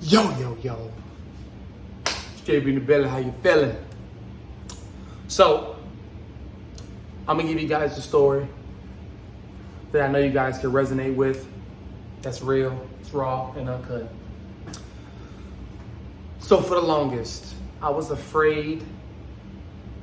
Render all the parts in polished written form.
Yo. Straight in the belly, how you feeling? So, I'm gonna give you guys a story that I know you guys can resonate with. That's real, it's raw, and uncut. So for the longest, I was afraid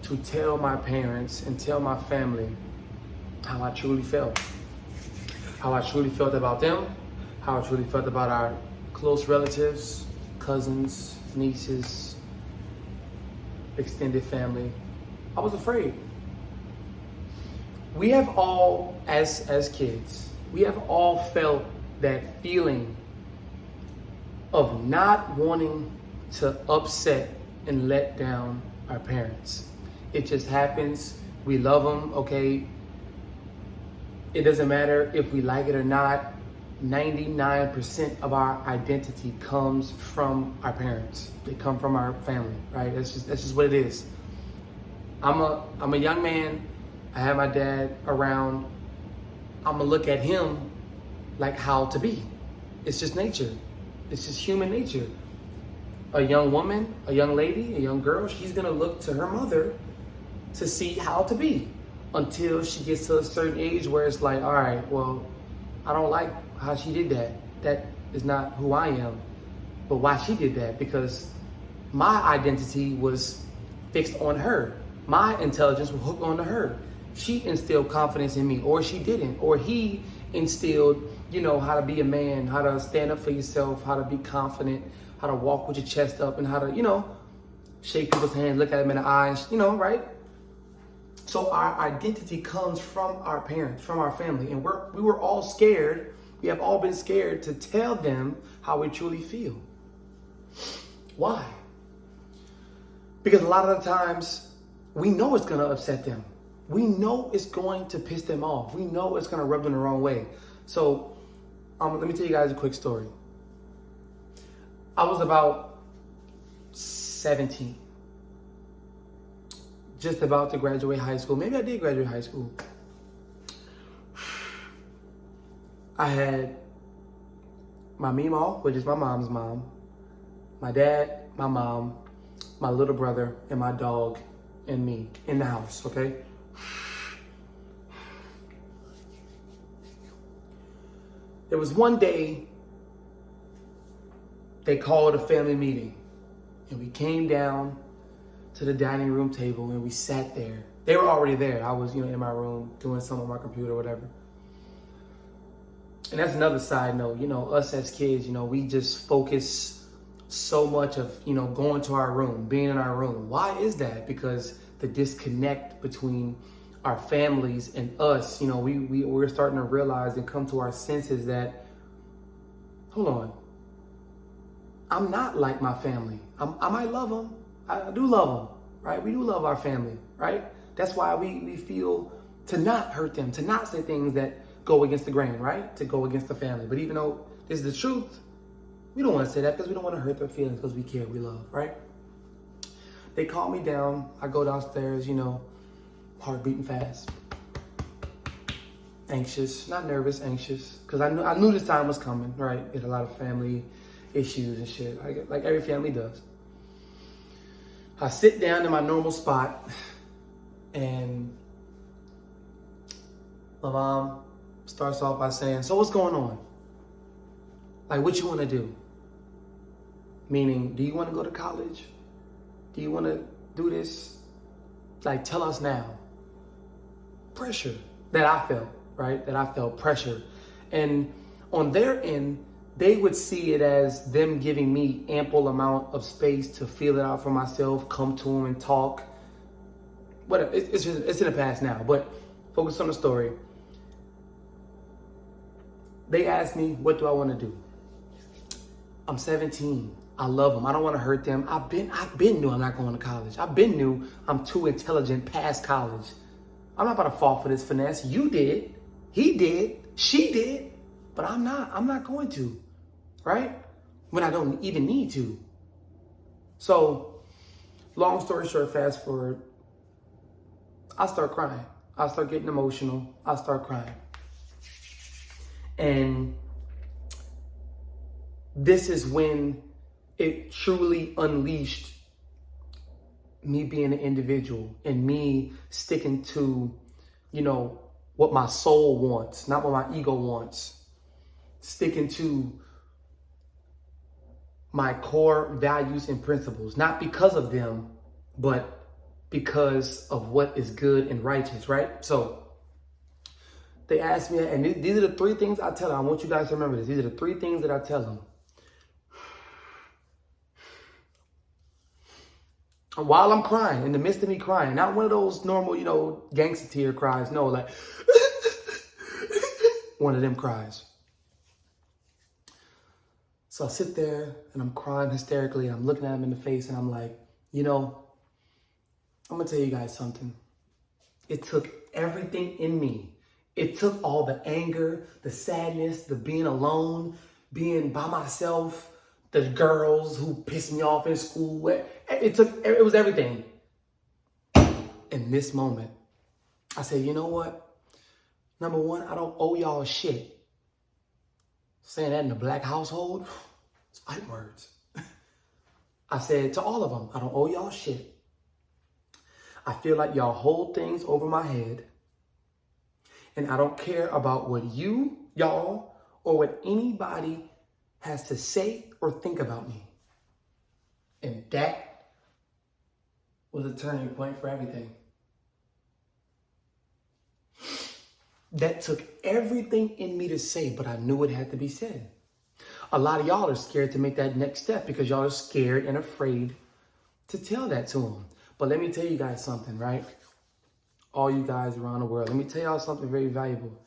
to tell my parents and tell my family how I truly felt. How I truly felt about them, how I truly felt about our close relatives, cousins, nieces, extended family. I was afraid. We have all, as kids, we have all felt that feeling of not wanting to upset and let down our parents. It just happens. We love them, okay? It doesn't matter if we like it or not. 99% of our identity comes from our parents. They come from our family, right? That's just what it is. I'm a young man. I have my dad around. I'm gonna look at him like how to be. It's just nature. It's just human nature. A young woman, a young lady, a young girl, she's gonna look to her mother to see how to be until she gets to a certain age where it's like, all right, well, I don't like how she did that. That is not who I am. But why she did that? Because my identity was fixed on her. My intelligence was hooked onto her. She instilled confidence in me, or she didn't. Or he instilled, how to be a man, how to stand up for yourself, how to be confident, how to walk with your chest up, and how to, shake people's hands, look at them in the eyes, right? So our identity comes from our parents, from our family. And we were all scared. We have all been scared to tell them how we truly feel. Why? Because a lot of the times we know it's going to upset them. We know it's going to piss them off. We know it's going to rub them the wrong way. So let me tell you guys a quick story. I was about 17. Just about to graduate high school. Maybe I did graduate high school. I had my Meemaw, which is my mom's mom, my dad, my mom, my little brother, and my dog, and me in the house, okay? There was one day they called a family meeting, and we came down to the dining room table and we sat there. They were already there. I was, in my room doing something on my computer or whatever. And that's another side note, us as kids, we just focus so much of, going to our room, being in our room. Why is that? Because the disconnect between our families and us, we're starting to realize and come to our senses that, hold on, I'm not like my family. I might love them. I do love them, right? We do love our family, right? That's why we feel to not hurt them, to not say things that go against the grain, right? To go against the family. But even though this is the truth, we don't want to say that because we don't want to hurt their feelings because we care, we love, right? They call me down. I go downstairs, heart beating fast. Anxious, not nervous, anxious. Because I knew this time was coming, right? We had a lot of family issues and shit, like every family does. I sit down in my normal spot and my mom starts off by saying, so what's going on? Like, what you want to do? Meaning, do you want to go to college? Do you want to do this? Like, tell us now. Pressure that I felt, right? That I felt pressure. And on their end, they would see it as them giving me ample amount of space to feel it out for myself, come to them and talk. Whatever, it's in the past now, but focus on the story. They asked me, what do I want to do? I'm 17. I love them. I don't want to hurt them. I've been knew I'm not going to college. I've been knew I'm too intelligent past college. I'm not about to fall for this finesse. You did. He did. She did. But I'm not going to. Right? When I don't even need to. So, long story short, fast forward. I start crying. I start getting emotional. I start crying. And this is when it truly unleashed me being an individual and me sticking to, what my soul wants, not what my ego wants. Sticking to my core values and principles, not because of them, but because of what is good and righteous, right? So they asked me, and these are the three things I tell them. I want you guys to remember this. These are the three things that I tell them. While I'm crying, in the midst of me crying, not one of those normal, gangster tear cries. No, like one of them cries. So I sit there and I'm crying hysterically. And I'm looking at him in the face and I'm like, I'm going to tell you guys something. It took everything in me. It took all the anger, the sadness, the being alone, being by myself, the girls who pissed me off in school. It was everything. In this moment, I said, you know what? Number one, I don't owe y'all shit. Saying that in a black household, it's fighting words. I said to all of them, I don't owe y'all shit. I feel like y'all hold things over my head. And I don't care about what y'all, or what anybody has to say or think about me. And that was a turning point for everything. That took everything in me to say, but I knew it had to be said. A lot of y'all are scared to make that next step because y'all are scared and afraid to tell that to them. But let me tell you guys something, right? All you guys around the world, let me tell y'all something very valuable.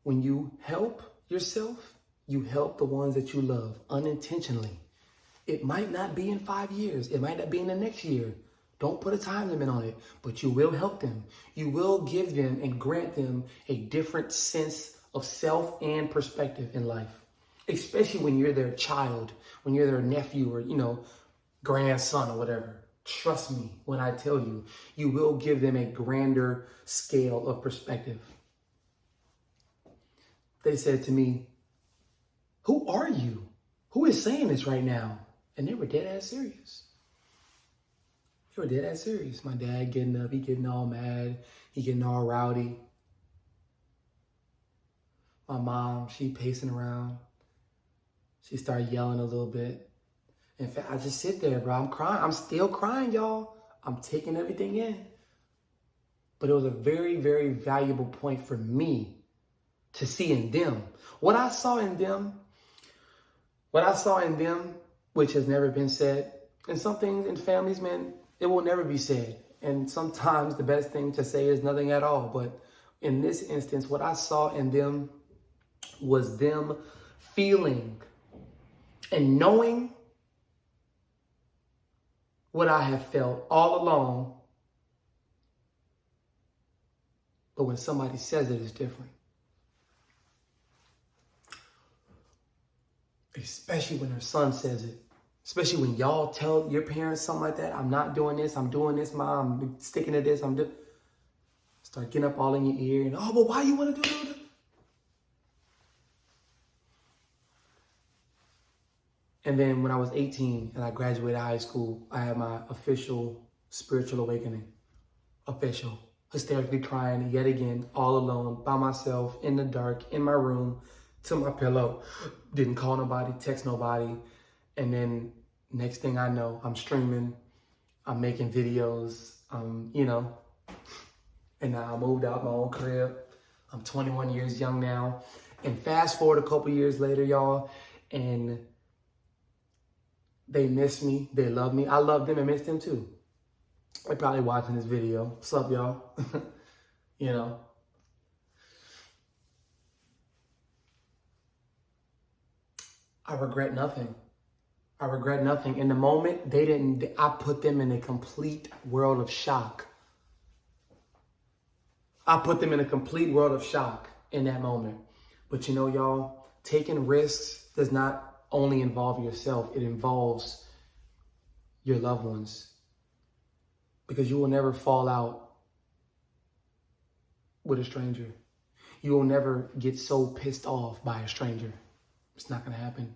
When you help yourself, you help the ones that you love unintentionally. It might not be in 5 years. It might not be in the next year. Don't put a time limit on it, but you will help them. You will give them and grant them a different sense of self and perspective in life, especially when you're their child, when you're their nephew or, grandson or whatever. Trust me when I tell you, you will give them a grander scale of perspective. They said to me, who are you? Who is saying this right now? And they were dead ass serious. They were dead ass serious. My dad getting up, he getting all mad, he getting all rowdy. My mom, she pacing around. She started yelling a little bit. In fact, I just sit there, bro. I'm crying. I'm still crying, y'all. I'm taking everything in. But it was a very, very valuable point for me to see in them. What I saw in them, which has never been said, and some things in families, man, it will never be said. And sometimes the best thing to say is nothing at all. But in this instance, what I saw in them was them feeling and knowing what I have felt all along. But when somebody says it, it's different. Especially when their son says it. Especially when y'all tell your parents something like that. I'm not doing this. I'm doing this, Mom. I'm sticking to this. Start getting up all in your ear. And, but why you want to do it? And then when I was 18 and I graduated high school, I had my official spiritual awakening. Official. Hysterically crying yet again, all alone, by myself, in the dark, in my room, to my pillow. Didn't call nobody, text nobody. And then next thing I know, I'm streaming, I'm making videos, and now I moved out my own crib. I'm 21 years young now. And fast forward a couple years later, y'all, and they miss me, they love me. I love them and miss them too. They're probably watching this video. What's up, y'all? I regret nothing. I regret nothing. In the moment, I put them in a complete world of shock. I put them in a complete world of shock in that moment. But y'all, taking risks does not only involve yourself, it involves your loved ones. Because you will never fall out with a stranger. You will never get so pissed off by a stranger. It's not going to happen.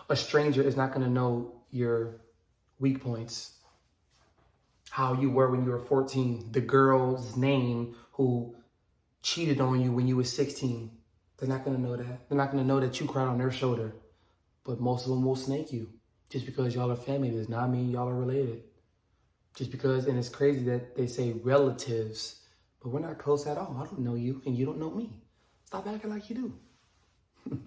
A stranger is not going to know your weak points. How you were when you were 14. The girl's name who cheated on you when you were 16. They're not going to know that. They're not going to know that you cried on their shoulder. But most of them will snake you. Just because y'all are family does not mean y'all are related. Just because, and it's crazy that they say relatives, but we're not close at all. I don't know you and you don't know me. Stop acting like you do.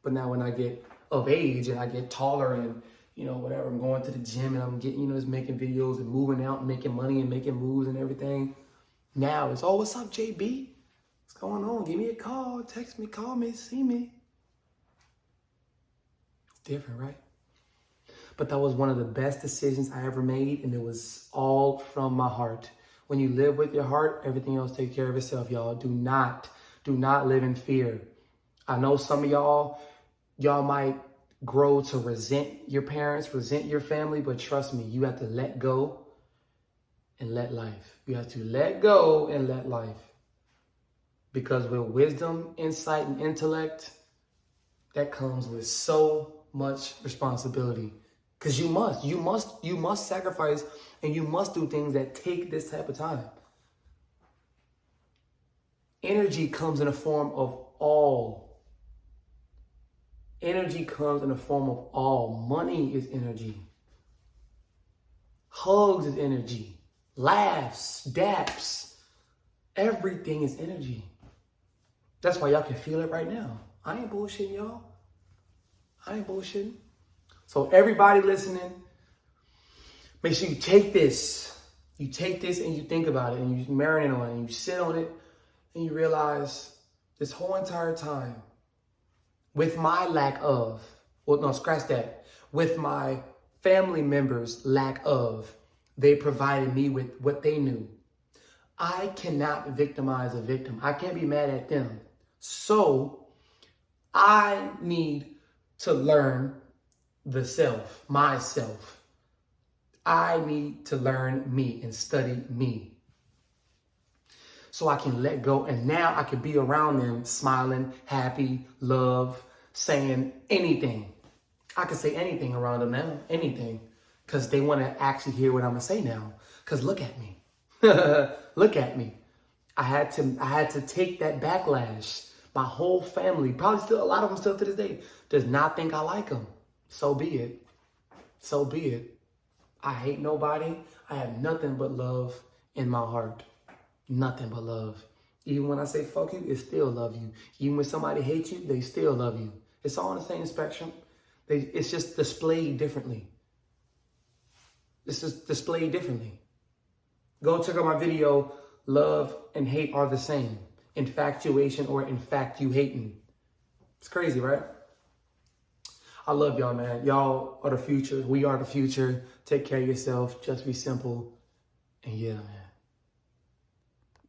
But now when I get of age and I get taller and, whatever, I'm going to the gym and I'm getting, just making videos and moving out and making money and making moves and everything. Now it's, oh, what's up, JB? What's going on? Give me a call, text me, call me, see me. It's different, right? But that was one of the best decisions I ever made, and it was all from my heart. When you live with your heart, everything else takes care of itself, y'all. Do not live in fear. I know some of y'all might grow to resent your parents, resent your family, but trust me, you have to let go and let life. You have to let go and let life. Because with wisdom, insight, and intellect, that comes with so much responsibility. Because you must sacrifice, and you must do things that take this type of time. Energy comes in the form of all. Energy comes in the form of all. Money is energy. Hugs is energy. Laughs, daps, everything is energy. That's why y'all can feel it right now. I ain't bullshitting, y'all. I ain't bullshitting. So everybody listening, make sure you take this. You take this and you think about it and you marinate on it and you sit on it and you realize this whole entire time, with my lack of, with my family members' lack of, they provided me with what they knew. I cannot victimize a victim. I can't be mad at them. So I need to learn the self, myself. I need to learn me and study me so I can let go. And now I can be around them smiling, happy, love, saying anything. I can say anything around them now, anything, because they want to actually hear what I'm going to say now. Because look at me. Look at me. I had to take that backlash. My whole family, probably still, a lot of them still to this day, does not think I like them. So be it. So be it. I hate nobody. I have nothing but love in my heart. Nothing but love. Even when I say fuck you, it still love you. Even when somebody hates you, they still love you. It's all on the same spectrum. It's just displayed differently. It's just displayed differently. Go check out my video, Love and Hate Are the Same. Infatuation or infatuating. It's crazy, right? I love y'all, man. Y'all are the future. We are the future. Take care of yourself. Just be simple. And yeah, man.